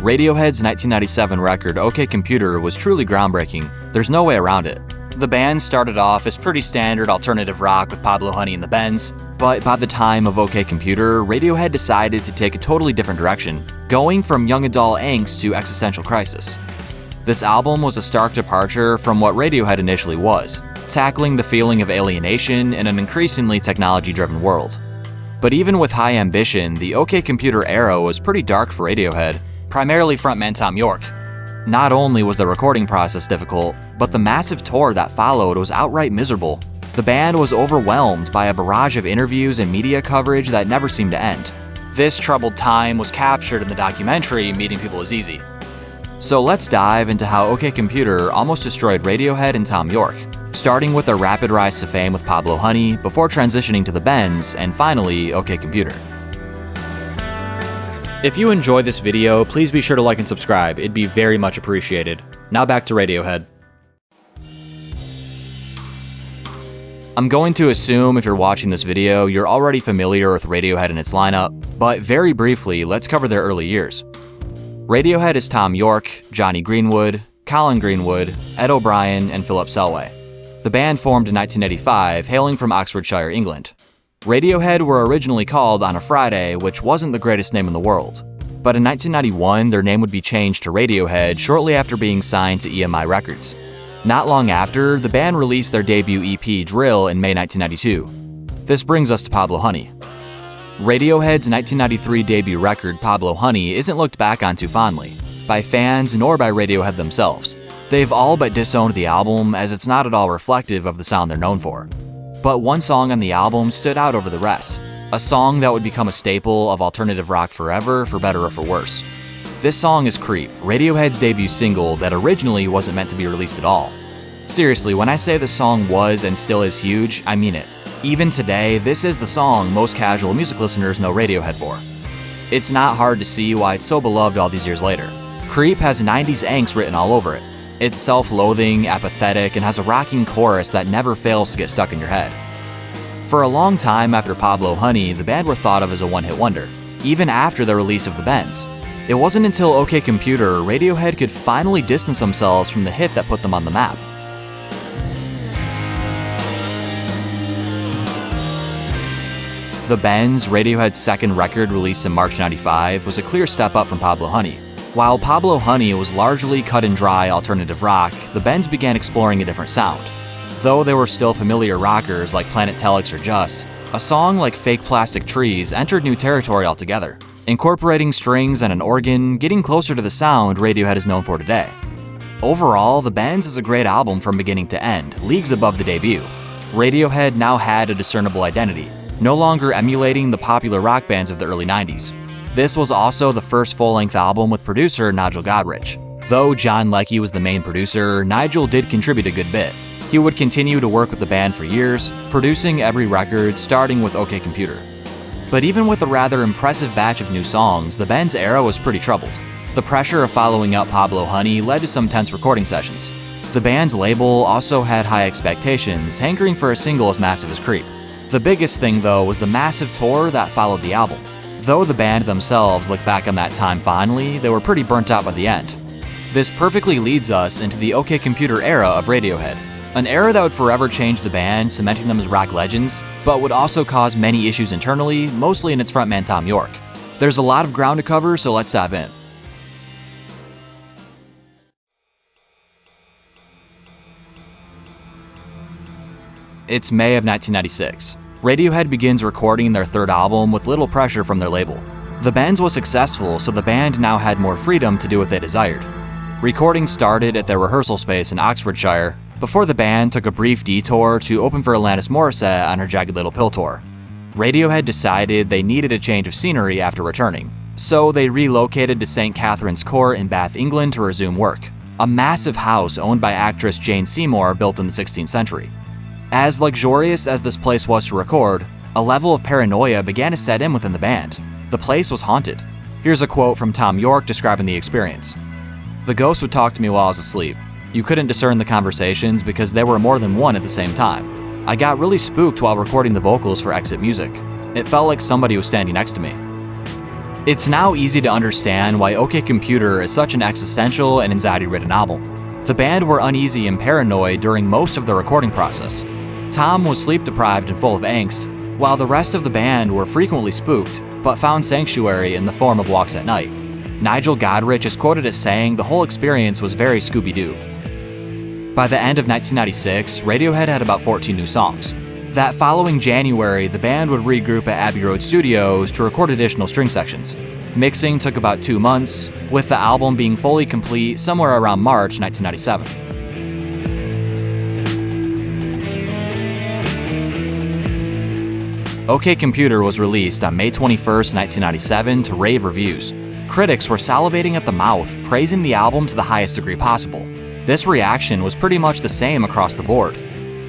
Radiohead's 1997 record OK Computer was truly groundbreaking. There's no way around it. The band started off as pretty standard alternative rock with Pablo Honey and the Bends, but by the time of OK Computer, Radiohead decided to take a totally different direction, going from young adult angst to existential crisis. This album was a stark departure from what Radiohead initially was, tackling the feeling of alienation in an increasingly technology-driven world. But even with high ambition, the OK Computer era was pretty dark for Radiohead, primarily frontman Thom Yorke. Not only was the recording process difficult, but the massive tour that followed was outright miserable. The band was overwhelmed by a barrage of interviews and media coverage that never seemed to end. This troubled time was captured in the documentary Meeting People Is Easy. So let's dive into how OK Computer almost destroyed Radiohead and Thom Yorke, starting with their rapid rise to fame with Pablo Honey, before transitioning to the Bends, and finally OK Computer. If you enjoyed this video, please be sure to like and subscribe. It'd be very much appreciated. Now back to Radiohead. I'm going to assume if you're watching this video, you're already familiar with Radiohead and its lineup, but very briefly, let's cover their early years. Radiohead is Thom Yorke, Jonny Greenwood, Colin Greenwood, Ed O'Brien, and Philip Selway. The band formed in 1985, hailing from Oxfordshire, England. Radiohead were originally called On a Friday, which wasn't the greatest name in the world. But in 1991, their name would be changed to Radiohead shortly after being signed to EMI Records. Not long after, the band released their debut EP, Drill, in May 1992. This brings us to Pablo Honey. Radiohead's 1993 debut record, Pablo Honey, isn't looked back on too fondly, by fans nor by Radiohead themselves. They've all but disowned the album, as it's not at all reflective of the sound they're known for. But one song on the album stood out over the rest, a song that would become a staple of alternative rock forever, for better or for worse. This song is Creep, Radiohead's debut single that originally wasn't meant to be released at all. Seriously, when I say the song was and still is huge, I mean it. Even today, this is the song most casual music listeners know Radiohead for. It's not hard to see why it's so beloved all these years later. Creep has 90s angst written all over it. It's self-loathing, apathetic, and has a rocking chorus that never fails to get stuck in your head. For a long time after Pablo Honey, the band were thought of as a one-hit wonder, even after the release of the Bends. It wasn't until OK Computer Radiohead could finally distance themselves from the hit that put them on the map. The Bends, Radiohead's second record released in March '95, was a clear step up from Pablo Honey. While Pablo Honey was largely cut and dry alternative rock, the Bends began exploring a different sound. Though they were still familiar rockers like Planet Telex or Just, a song like Fake Plastic Trees entered new territory altogether, incorporating strings and an organ, getting closer to the sound Radiohead is known for today. Overall, The Bends is a great album from beginning to end, leagues above the debut. Radiohead now had a discernible identity, no longer emulating the popular rock bands of the early 90s. This was also the first full-length album with producer Nigel Godrich. Though John Leckie was the main producer, Nigel did contribute a good bit. He would continue to work with the band for years, producing every record, starting with OK Computer. But even with a rather impressive batch of new songs, the band's era was pretty troubled. The pressure of following up Pablo Honey led to some tense recording sessions. The band's label also had high expectations, hankering for a single as massive as Creep. The biggest thing, though, was the massive tour that followed the album. Though the band themselves look back on that time fondly, they were pretty burnt out by the end. This perfectly leads us into the OK Computer era of Radiohead, an era that would forever change the band, cementing them as rock legends, but would also cause many issues internally, mostly in its frontman Thom Yorke. There's a lot of ground to cover, so let's dive in. It's May of 1996. Radiohead begins recording their third album with little pressure from their label. The Bends was successful, so the band now had more freedom to do what they desired. Recording started at their rehearsal space in Oxfordshire, before the band took a brief detour to open for Alanis Morissette on her Jagged Little Pill tour. Radiohead decided they needed a change of scenery after returning, so they relocated to St. Catherine's Court in Bath, England to resume work, a massive house owned by actress Jane Seymour built in the 16th century. As luxurious as this place was to record, a level of paranoia began to set in within the band. The place was haunted. Here's a quote from Thom Yorke describing the experience. "The ghost would talk to me while I was asleep. You couldn't discern the conversations because there were more than one at the same time. I got really spooked while recording the vocals for Exit Music. It felt like somebody was standing next to me." It's now easy to understand why OK Computer is such an existential and anxiety-ridden album. The band were uneasy and paranoid during most of the recording process. Thom was sleep-deprived and full of angst, while the rest of the band were frequently spooked, but found sanctuary in the form of walks at night. Nigel Godrich is quoted as saying the whole experience was very Scooby-Doo. By the end of 1996, Radiohead had about 14 new songs. That following January, the band would regroup at Abbey Road Studios to record additional string sections. Mixing took about 2 months, with the album being fully complete somewhere around March 1997. OK Computer was released on May 21, 1997 to rave reviews. Critics were salivating at the mouth, praising the album to the highest degree possible. This reaction was pretty much the same across the board.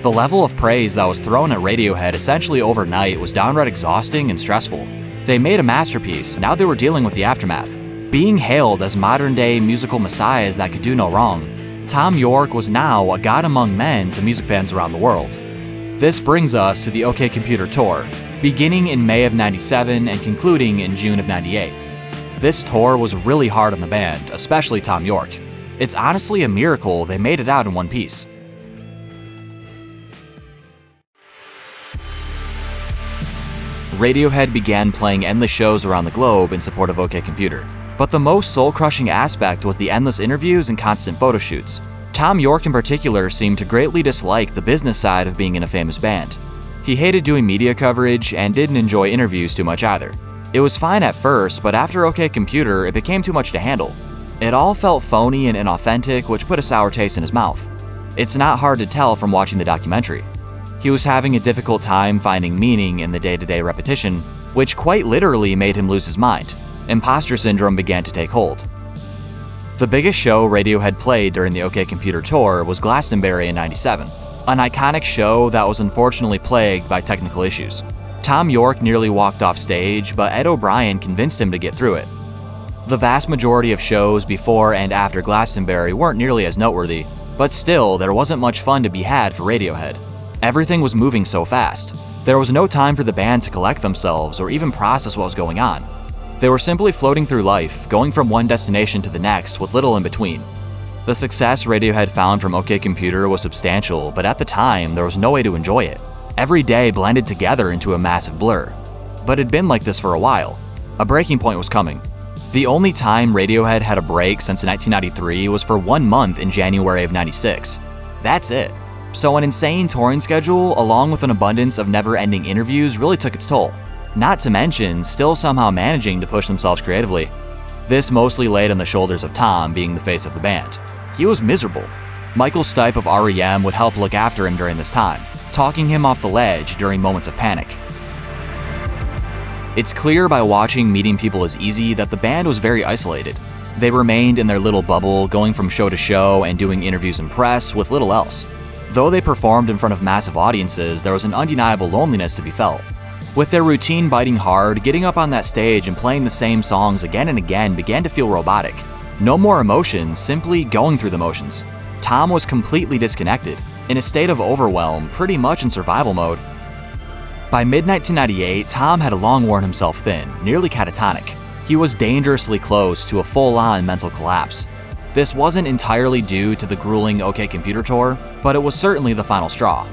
The level of praise that was thrown at Radiohead essentially overnight was downright exhausting and stressful. They made a masterpiece, now they were dealing with the aftermath. Being hailed as modern-day musical messiahs that could do no wrong, Thom Yorke was now a god among men to music fans around the world. This brings us to the OK Computer tour, beginning in May of '97 and concluding in June of '98. This tour was really hard on the band, especially Thom Yorke. It's honestly a miracle they made it out in one piece. Radiohead began playing endless shows around the globe in support of OK Computer. But the most soul-crushing aspect was the endless interviews and constant photo shoots. Thom Yorke in particular seemed to greatly dislike the business side of being in a famous band. He hated doing media coverage and didn't enjoy interviews too much either. It was fine at first, but after OK Computer, it became too much to handle. It all felt phony and inauthentic, which put a sour taste in his mouth. It's not hard to tell from watching the documentary. He was having a difficult time finding meaning in the day-to-day repetition, which quite literally made him lose his mind. Imposter syndrome began to take hold. The biggest show Radiohead played during the OK Computer tour was Glastonbury in '97, an iconic show that was unfortunately plagued by technical issues. Thom Yorke nearly walked off stage, but Ed O'Brien convinced him to get through it. The vast majority of shows before and after Glastonbury weren't nearly as noteworthy, but still, there wasn't much fun to be had for Radiohead. Everything was moving so fast. There was no time for the band to collect themselves or even process what was going on. They were simply floating through life, going from one destination to the next with little in between. The success Radiohead found from OK Computer was substantial, but at the time, there was no way to enjoy it. Every day blended together into a massive blur. But it'd been like this for a while. A breaking point was coming. The only time Radiohead had a break since 1993 was for 1 month in January of '96. That's it. So an insane touring schedule, along with an abundance of never-ending interviews, really took its toll. Not to mention, still somehow managing to push themselves creatively. This mostly laid on the shoulders of Thom, being the face of the band. He was miserable. Michael Stipe of REM would help look after him during this time, talking him off the ledge during moments of panic. It's clear by watching Meeting People Is Easy that the band was very isolated. They remained in their little bubble, going from show to show and doing interviews and press with little else. Though they performed in front of massive audiences, there was an undeniable loneliness to be felt. With their routine biting hard, getting up on that stage and playing the same songs again and again began to feel robotic. No more emotion, simply going through the motions. Thom was completely disconnected, in a state of overwhelm, pretty much in survival mode. By mid-1998, Thom had long worn himself thin, nearly catatonic. He was dangerously close to a full-on mental collapse. This wasn't entirely due to the grueling OK Computer tour, but it was certainly the final straw.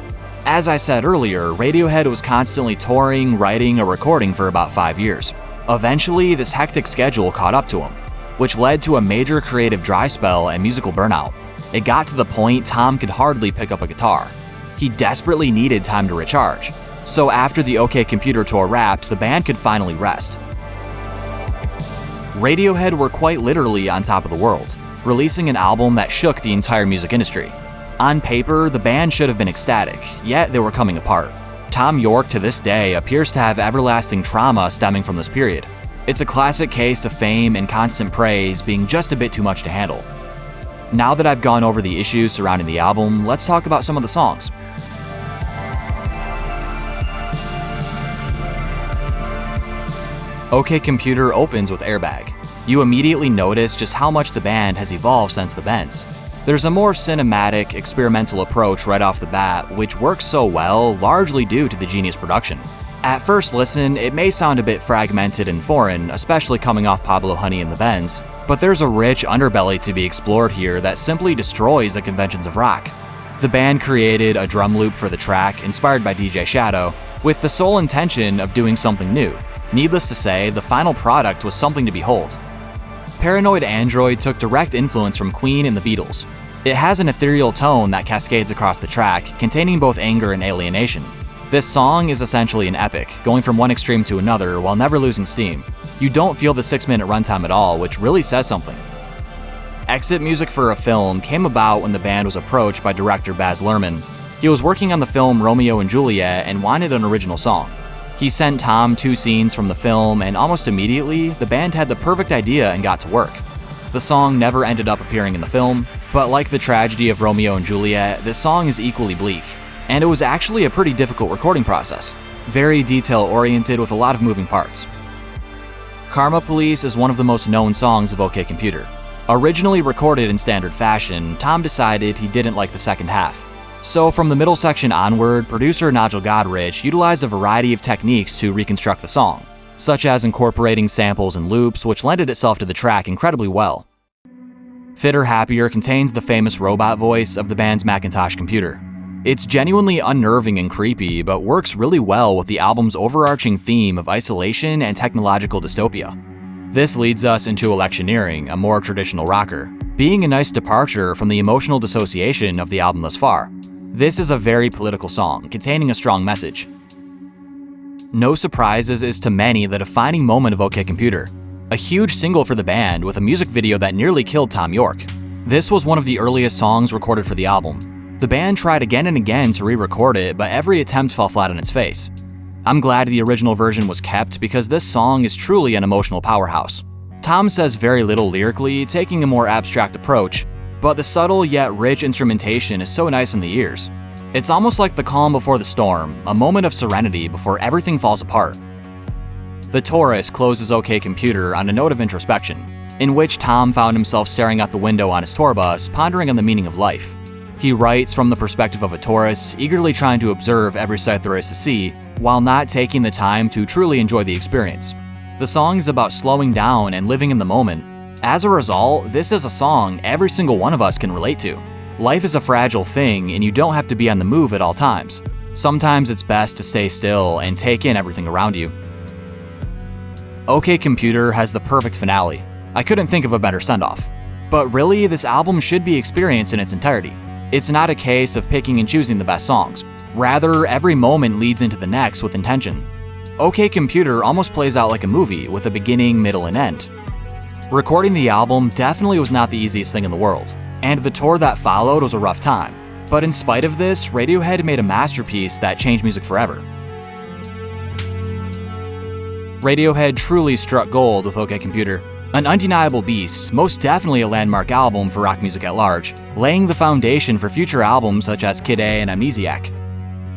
As I said earlier, Radiohead was constantly touring, writing, or recording for about 5 years. Eventually, this hectic schedule caught up to him, which led to a major creative dry spell and musical burnout. It got to the point Thom could hardly pick up a guitar. He desperately needed time to recharge. So after the OK Computer tour wrapped, the band could finally rest. Radiohead were quite literally on top of the world, releasing an album that shook the entire music industry. On paper, the band should have been ecstatic, yet they were coming apart. Thom Yorke to this day appears to have everlasting trauma stemming from this period. It's a classic case of fame and constant praise being just a bit too much to handle. Now that I've gone over the issues surrounding the album, let's talk about some of the songs. OK Computer opens with Airbag. You immediately notice just how much the band has evolved since the Bends. There's a more cinematic, experimental approach right off the bat, which works so well largely due to the genius production. At first listen, it may sound a bit fragmented and foreign, especially coming off Pablo Honey and the Bends, but there's a rich underbelly to be explored here that simply destroys the conventions of rock. The band created a drum loop for the track, inspired by DJ Shadow, with the sole intention of doing something new. Needless to say, the final product was something to behold. Paranoid Android took direct influence from Queen and the Beatles. It has an ethereal tone that cascades across the track, containing both anger and alienation. This song is essentially an epic, going from one extreme to another while never losing steam. You don't feel the 6-minute runtime at all, which really says something. Exit music for a film came about when the band was approached by director Baz Luhrmann. He was working on the film Romeo and Juliet and wanted an original song. He sent Thom 2 scenes from the film, and almost immediately, the band had the perfect idea and got to work. The song never ended up appearing in the film, but like the tragedy of Romeo and Juliet, this song is equally bleak. And it was actually a pretty difficult recording process, very detail-oriented with a lot of moving parts. Karma Police is one of the most known songs of OK Computer. Originally recorded in standard fashion, Thom decided he didn't like the second half. So from the middle section onward, producer Nigel Godrich utilized a variety of techniques to reconstruct the song, such as incorporating samples and loops, which lended itself to the track incredibly well. Fitter Happier contains the famous robot voice of the band's Macintosh computer. It's genuinely unnerving and creepy, but works really well with the album's overarching theme of isolation and technological dystopia. This leads us into Electioneering, a more traditional rocker, being a nice departure from the emotional dissociation of the album thus far. This is a very political song, containing a strong message. No Surprises is to many the defining moment of OK Computer, a huge single for the band with a music video that nearly killed Thom Yorke. This was one of the earliest songs recorded for the album. The band tried again and again to re-record it, but every attempt fell flat on its face. I'm glad the original version was kept because this song is truly an emotional powerhouse. Thom says very little lyrically, taking a more abstract approach, but the subtle yet rich instrumentation is so nice in the ears. It's almost like the calm before the storm, a moment of serenity before everything falls apart. The Taurus closes OK Computer on a note of introspection, in which Thom found himself staring out the window on his tour bus, pondering on the meaning of life. He writes from the perspective of a tourist, eagerly trying to observe every sight there is to see, while not taking the time to truly enjoy the experience. The song is about slowing down and living in the moment. As a result, this is a song every single one of us can relate to. Life is a fragile thing, and you don't have to be on the move at all times. Sometimes it's best to stay still and take in everything around you. OK Computer has the perfect finale. I couldn't think of a better send-off. But really, this album should be experienced in its entirety. It's not a case of picking and choosing the best songs. Rather, every moment leads into the next with intention. OK Computer almost plays out like a movie with a beginning, middle, and end. Recording the album definitely was not the easiest thing in the world, and the tour that followed was a rough time. But in spite of this, Radiohead made a masterpiece that changed music forever. Radiohead truly struck gold with OK Computer. An undeniable beast, most definitely a landmark album for rock music at large, laying the foundation for future albums such as Kid A and Amnesiac.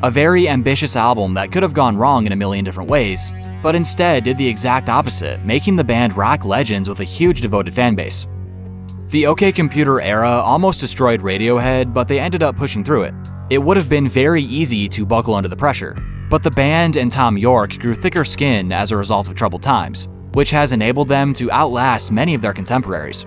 A very ambitious album that could have gone wrong in a million different ways, but instead did the exact opposite, making the band rock legends with a huge devoted fanbase. The OK Computer era almost destroyed Radiohead, but they ended up pushing through it. It would have been very easy to buckle under the pressure, but the band and Thom Yorke grew thicker skin as a result of troubled times, which has enabled them to outlast many of their contemporaries.